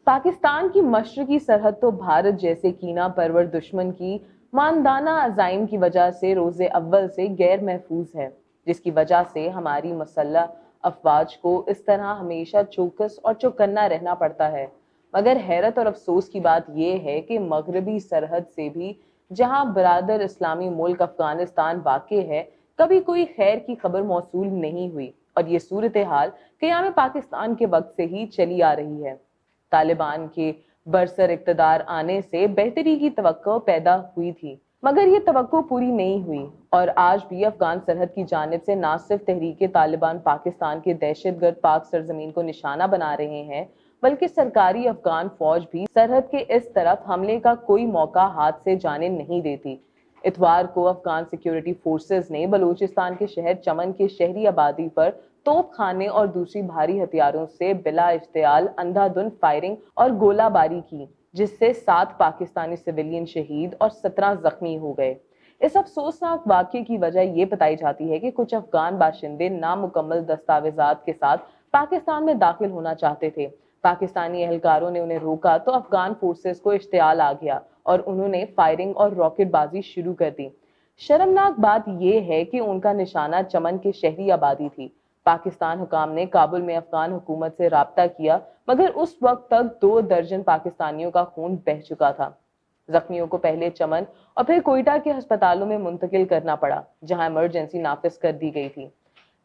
पाकिस्तान की मशरकी सरहद तो भारत जैसे कीना परवर दुश्मन की मानदाना अजाइम की वजह से रोज़े अव्वल से गैर महफूज है, जिसकी वजह से हमारी मसल्ह अफवाज को इस तरह हमेशा चौकस और चौकन्ना रहना पड़ता है। मगर हैरत और अफसोस की बात यह है कि मगरबी सरहद से भी जहां बरादर इस्लामी मुल्क अफगानिस्तान वाक़ है, कभी कोई खैर की खबर मौसूल नहीं हुई और ये सूरत हाल क़याम पाकिस्तान के वक्त से ही चली आ रही है। तालिबान के बरसर इक़्तिदार आने से बेहतरी की तवक्को पैदा हुई थी, मगर ये तवक्को पूरी नहीं हुई और आज भी अफगान सरहद की जानिब से ना सिर्फ तहरीक तालिबान पाकिस्तान के दहशतगर्द पाक सरजमीन को निशाना बना रहे हैं, बल्कि सरकारी अफगान फौज भी सरहद के इस तरफ हमले का कोई मौका हाथ से जाने नहीं देती। इतवार को अफगान सिक्योरिटी फोर्सेस ने बलूचिस्तान के शहर चमन के शहरी आबादी पर तोप खाने और दूसरी भारी हथियारों से बिला इश्तियाल अंधाधुंध फायरिंग और गोलाबारी की, जिससे 7 पाकिस्तानी सिविलियन शहीद और 17 जख्मी हो गए। इस अफसोसनाक वाक़े की वजह यह बताई जाती है कि कुछ अफगान बाशिंदे नामुकम्मल दस्तावेजात के साथ पाकिस्तान में दाखिल होना चाहते थे। पाकिस्तानी एहलकारों ने उन्हें रोका तो अफगान फोर्सेस को इश्तियाल आ गया और उन्होंने फायरिंग और रॉकेटबाजी शुरू कर दी। शर्मनाक बात यह है कि उनका निशाना चमन के शहरी आबादी थी। पाकिस्तान हुकाम ने काबुल में अफगान हुकूमत से राब्ता किया, मगर उस वक्त तक 2 दर्जन पाकिस्तानियों का खून बह चुका था। जख्मियों को पहले चमन और फिर कोयटा के अस्पतालों में मुंतकिल करना पड़ा, जहां इमरजेंसी नाफिज कर दी गई थी।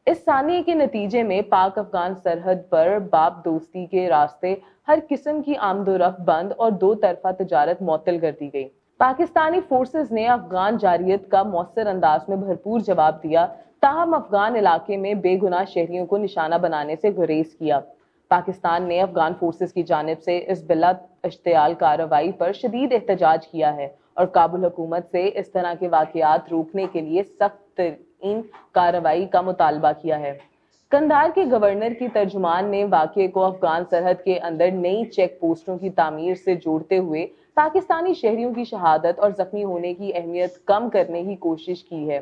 इस सानिए के नतीजे में पाक अफगान सरहद पर बाप दोस्ती के रास्ते हर किस्म की आमदोरफ्त बंद और 2 तरफा तजारत मुअत्तल कर दी गई। पाकिस्तानी फोर्सेस ने अफगान जारियत का मौसर अंदाज में भरपूर जवाब दिया, ताहम अफगान इलाके में बेगुनाह शहरियों को निशाना बनाने से गुरेज किया। पाकिस्तान ने अफगान फोर्सेस की जानिब से इस बिला इश्तियाल कार्रवाई पर शदीद एहतजाज किया है और काबुल हुकूमत से इस तरह के वाक़यात रोकने के लिए सख्त कार्रवाई का मुतालबा किया है। कंधार के गवर्नर की तर्जुमान ने वाक़े को अफगान सरहद के अंदर नई चेक पोस्टों की तामीर से जोड़ते हुए पाकिस्तानी शहरियों की शहादत और जख्मी होने की अहमियत कम करने की कोशिश की है।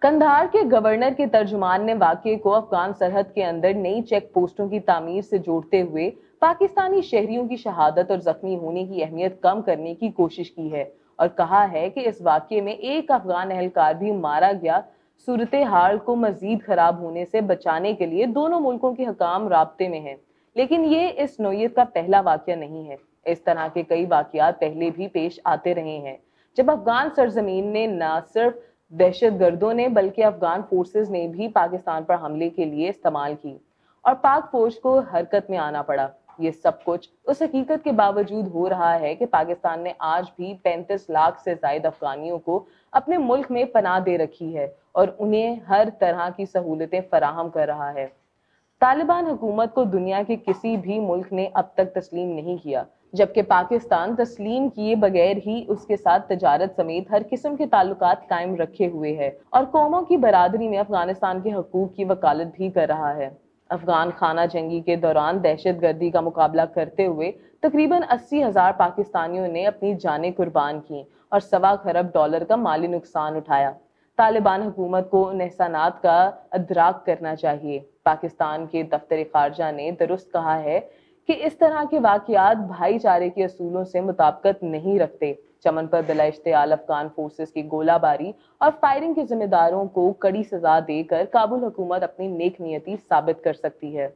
कंधार के गवर्नर के तर्जुमान ने वाक़े को अफगान सरहद के अंदर नई चेक पोस्टों की तामीर से जोड़ते हुए पाकिस्तानी शहरियों की शहादत और जख्मी होने की अहमियत कम करने की कोशिश की है और कहा है कि इस वाक़े में एक अफगान एहलकार भी मारा गया। सूरत हाल को मजीद खराब होने से बचाने के लिए दोनों मुल्कों के हुकाम राब्ते में हैं, लेकिन ये इस नौयत का पहला वाक़या नहीं है। इस तरह के कई वाक़यात पहले भी पेश आते रहे हैं, जब अफगान सरजमीन ने न सिर्फ दहशतगर्दों ने बल्कि अफगान फोर्सेस ने भी पाकिस्तान पर हमले के लिए इस्तेमाल की और पाक फौज को हरकत में आना पड़ा। ये सब कुछ उस हकीकत के बावजूद हो रहा है कि पाकिस्तान ने आज भी 35 लाख से ज्यादा अफगानियों को अपने मुल्क में पनाह दे रखी है और उन्हें हर तरह की सहूलतें फराहम कर रहा है। तालिबान हुकूमत को दुनिया के किसी भी मुल्क ने अब तक तस्लीम नहीं किया, जबकि पाकिस्तान तस्लीम किए बगैर ही उसके साथ तजारत समेत हर किस्म के ताल्लुकात कायम रखे हुए है और कौमों की बरादरी में अफगानिस्तान के हकूक की वकालत भी कर रहा है। अफगान खाना जंगी के दौरान दहशत गर्दी का मुकाबला करते हुए तकरीबन 80,000 पाकिस्तानियों ने अपनी जानें कुर्बान की और $1.25 खरब का माली नुकसान उठाया। तालिबान हुकूमत को उन एहसानात का अदराक करना चाहिए। पाकिस्तान के दफ्तर खारजा ने दुरुस्त कहा है कि इस तरह के वाक़यात भाईचारे के असूलों से मुताबिकत नहीं रखते। चमन पर बिला इश्तियाल अफगान फोर्सेस की गोलाबारी और फायरिंग के जिम्मेदारों को कड़ी सजा देकर काबुल हुकूमत अपनी नेक नियति साबित कर सकती है।